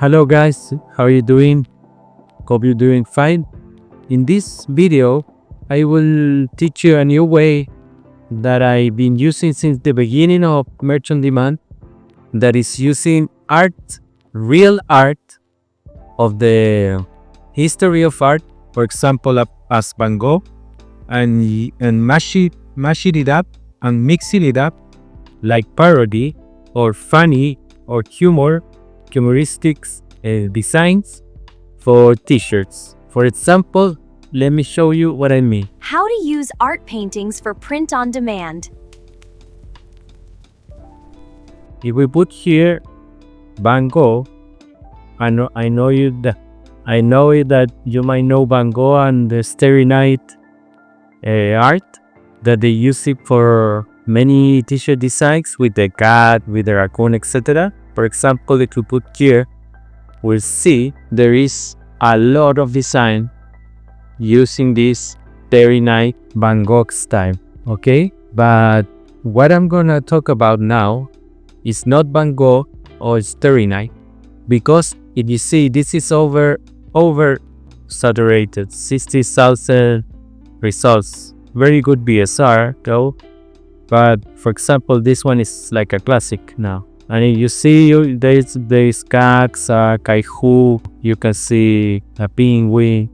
Hello guys, how are you doing? Hope you're doing fine. In this video, I will teach you a new way that I've been using since the beginning of Merch on Demand, that is using art, real art of the history of art, for example, as Van Gogh, and mashing it up and mixing it up like parody or funny or humoristic designs for t-shirts. For example, let me show you what I mean. How to use art paintings for print on demand. If we put here Van Gogh, I know that you might know Van Gogh and the Starry Night art that they use it for many t-shirt designs with the cat, with the raccoon, etc. For example, if we put here, we'll see there is a lot of design using this Starry Night Van Gogh style, okay? But what I'm gonna talk about now is not Van Gogh or Starry Night, because if you see, this is over saturated, 60,000 results. Very good BSR though, but for example, this one is like a classic now. And you see, there's cats, kaiju, you can see a penguin,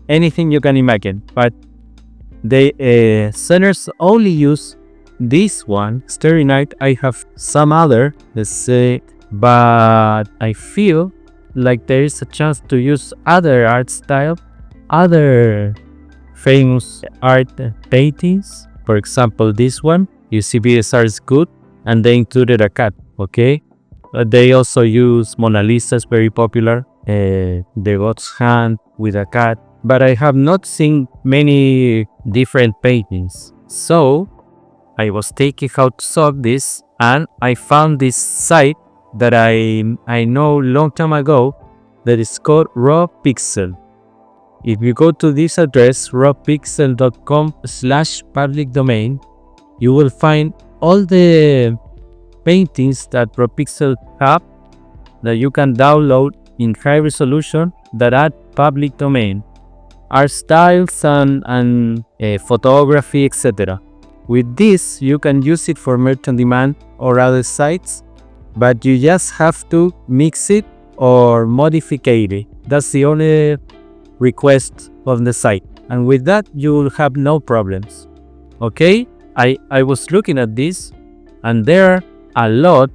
anything you can imagine. But the sellers only use this one, Starry Night. I have some other, let's say, but I feel like there is a chance to use other art style, other famous art paintings. For example, this one, you see BSR is good, and they included a cat, okay? They also use Mona Lisa, is very popular, the God's hand with a cat, but I have not seen many different paintings. So I was thinking how to solve this, and I found this site that I know long time ago that is called Raw Pixel. If you go to this address, rawpixel.com/public domain, you will find all the paintings that Raw Pixel have that you can download in high resolution that are public domain, art styles and photography, etc. With this, you can use it for Merch on Demand or other sites, but you just have to mix it or modify it. That's the only request of the site, and with that you will have no problems, okay? I was looking at this, and there are a lot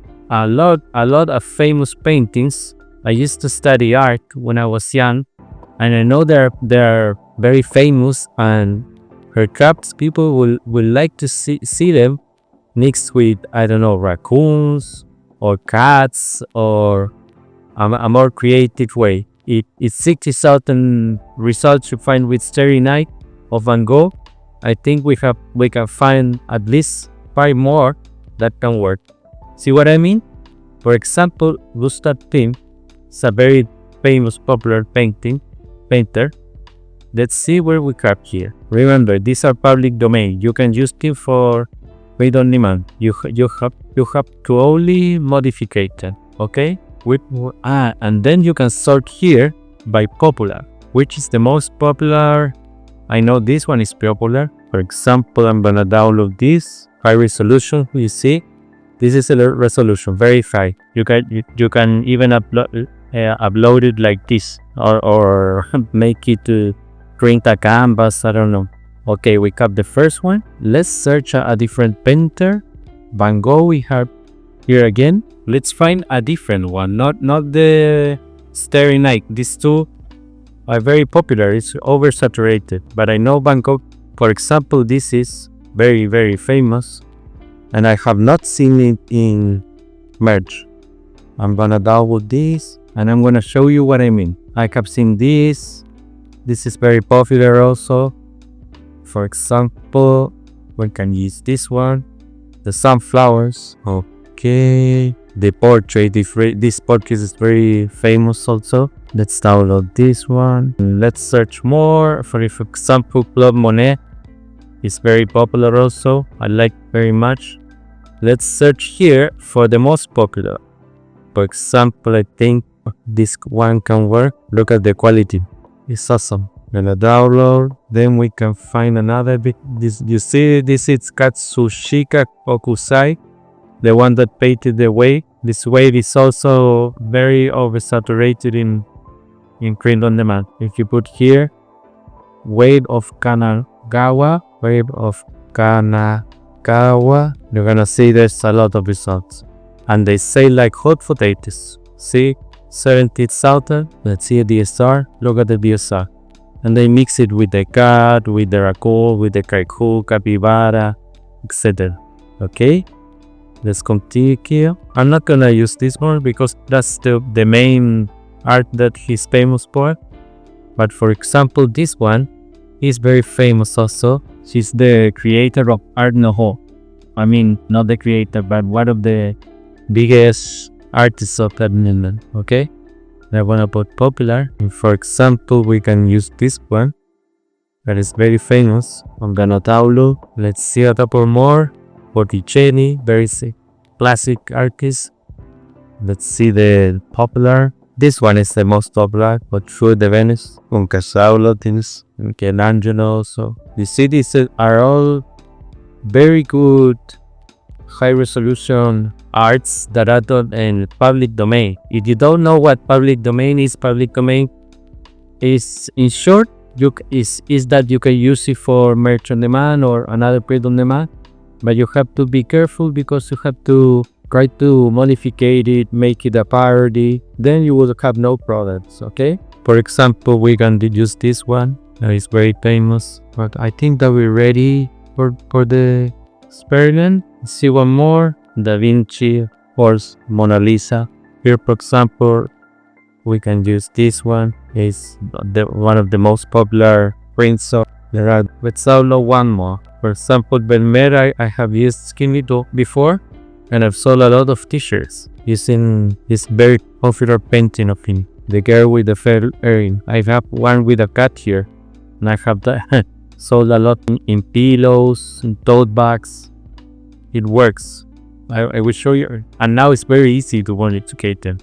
of famous paintings. I used to study art when I was young, and I know they're very famous, and perhaps people will like to see them mixed with, I don't know, raccoons or cats, or a more creative way. It's 60,000 results you find with Starry Night of Van Gogh. I think we can find at least 5 more that can work. See what I mean? For example, Gustav Klimt is a very famous, popular painter. Let's see where we have here. Remember, these are public domain. You can use them for Made on Demand. You have to only modify them, okay? And then you can sort here by popular, which is the most popular. I know this one is popular. For example, I'm gonna download this high resolution. You see, this is a resolution very high. You can even upload it like this, or make it to print a canvas. I don't know. Okay, we got the first one. Let's search a different painter. Van Gogh we have here again. Let's find a different one, not the Starry Night. These two are very popular. It's oversaturated, but I know Van Gogh, for example, this is very, very famous, and I have not seen it in Merch. I'm gonna download this, and I'm gonna show you what I mean. I have seen this. This is very popular also. For example, we can use this one, the sunflowers. Okay, the portrait. This portrait is very famous also. Let's download this one. Let's search more. For example, Claude Monet is very popular also. I like very much. Let's search here for the most popular. For example, I think this one can work. Look at the quality. It's awesome. Gonna download. Then we can find another bit. This, you see, this is Katsushika Kokusai, the one that painted the wave. This wave is also very oversaturated in print on demand. If you put here, wave of Kanagawa, you're gonna see there's a lot of results. And they say like hot potatoes. See, 70,000. Let's see the DSR. Look at the DSR. And they mix it with the cat, with the raccoon, with the kaiku, capybara, etc. Okay? Let's continue here. I'm not gonna use this one because that's the main art that he's famous for. But for example, this one is very famous also. She's the creator of Art Nouveau. I mean, not the creator, but one of the biggest artists of that movement. Okay? I wanna put popular. And for example, we can use this one that is very famous. I'm gonna download. Let's see a couple more. Botticelli, very classic artist. Let's see the popular. This one is the most popular, but through the Venice, Casaulo, things, Michelangelo. So you see, these are all very good, high resolution arts that are done in public domain. If you don't know what public domain is in short, is that you can use it for merch on demand or another print on demand. But you have to be careful because you have to try to modify it, make it a parody. Then you will have no products, okay? For example, we can use this one. That is very famous. But I think that we're ready for the experiment. Let's see one more. Da Vinci, of course, Mona Lisa. Here, for example, we can use this one. It's one of the most popular prints. There are, let's download one more. For example, Belmera, I have used Skinny before, and I've sold a lot of t-shirts using this very popular painting of him. The girl with the fair earring. I have one with a cat here, and I have that sold a lot in pillows, in tote bags. It works. I will show you, and now it's very easy to duplicate them.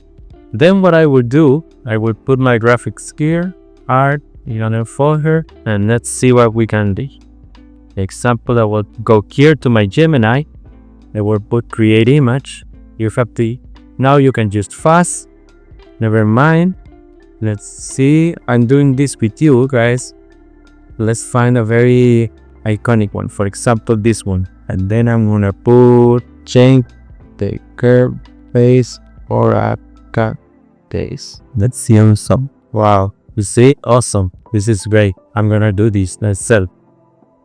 Then what I will do, I will put my graphics here, art, in another folder, and let's see what we can do. Example, I will go here to my Gemini. I will put create image. You have to, now you can just fast. Never mind. Let's see. I'm doing this with you guys. Let's find a very iconic one. For example, this one. And then I'm gonna put change the curve face or a cut face. Let's see some. Wow. You see? Awesome. This is great. I'm gonna do this myself.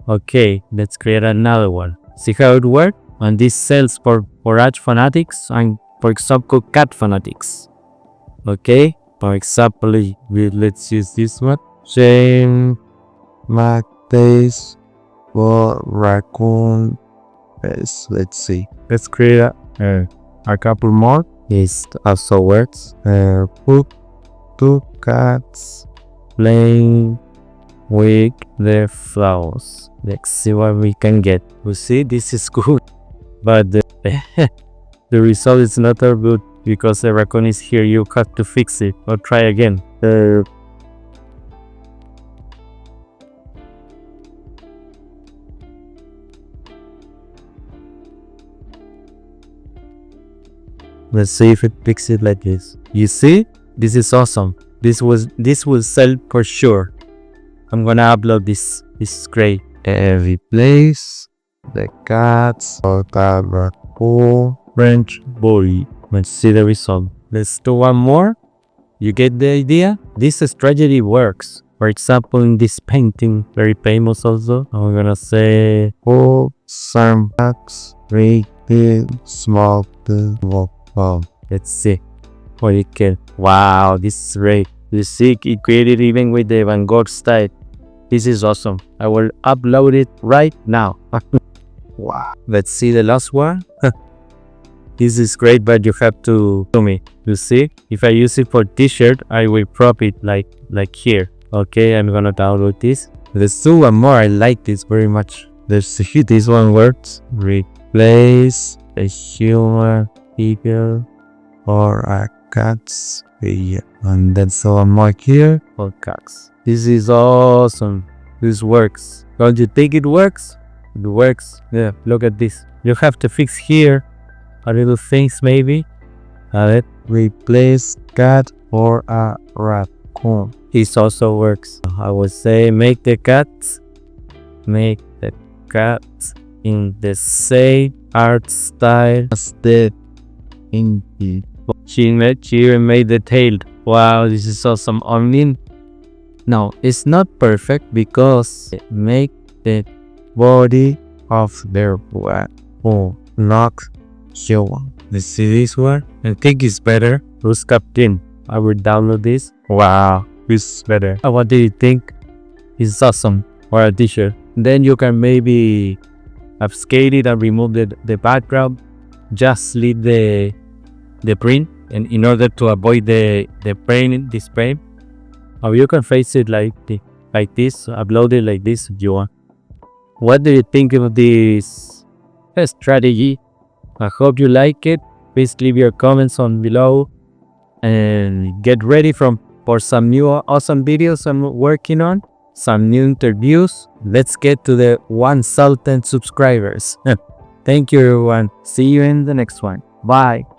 Okay, let's create another one. See how it works? And this sells for art fanatics and, for example, cat fanatics. Okay, for example, let's use this one. Shame, Mates, for raccoon face. Let's see. Let's create a couple more. It also works. Put two cats playing with the flowers. Let's see what we can get. You see, this is good, but the result is not that good because the raccoon is here. You have to fix it or try again. Let's see if it fixes it like this. You see, this is awesome. This will sell for sure. I'm gonna upload this. This is great. Replace the cats or the raccoon French boy. Let's see the result. Let's do one more. You get the idea? This strategy works. For example, in this painting, very famous also. I'm gonna say, oh, some cats, big, small, wow. Let's see what it can. Wow, this is great. You see, it created even with the Van Gogh style. This is awesome. I will upload it right now. Wow. Let's see the last one. This is great, but you have to do me. You see, if I use it for t-shirt, I will crop it like here. Okay, I'm gonna download this. Let's do one more. I like this very much. Let's see, this one works. Replace the human figure or a cat's ear. And then some more here. Or cats. This is awesome. This works. Don't you think it works? It works. Yeah, look at this. You have to fix here a little things maybe. It Replace cat or a raccoon. this also works. I would say make the cats in the same art style As the indeed. she even made the tail. Wow, this is awesome. I mean, no, it's not perfect because make the Body of their raccoon. Not human. let's see this one. I think it's better. Who's Captain? I will download this. Wow, it's better. What do you think? It's awesome. Or a t-shirt. Then you can maybe upscale it and remove the background. Just leave the print, and in order to avoid the paint, this paint. Or you can face it like this, upload it like this if you want. What do you think of this strategy? I hope you like it. Please leave your comments on below and get ready for some new awesome videos I'm working on, some new interviews. Let's get to the 1,000 subscribers. Thank you everyone. See you in the next one. Bye.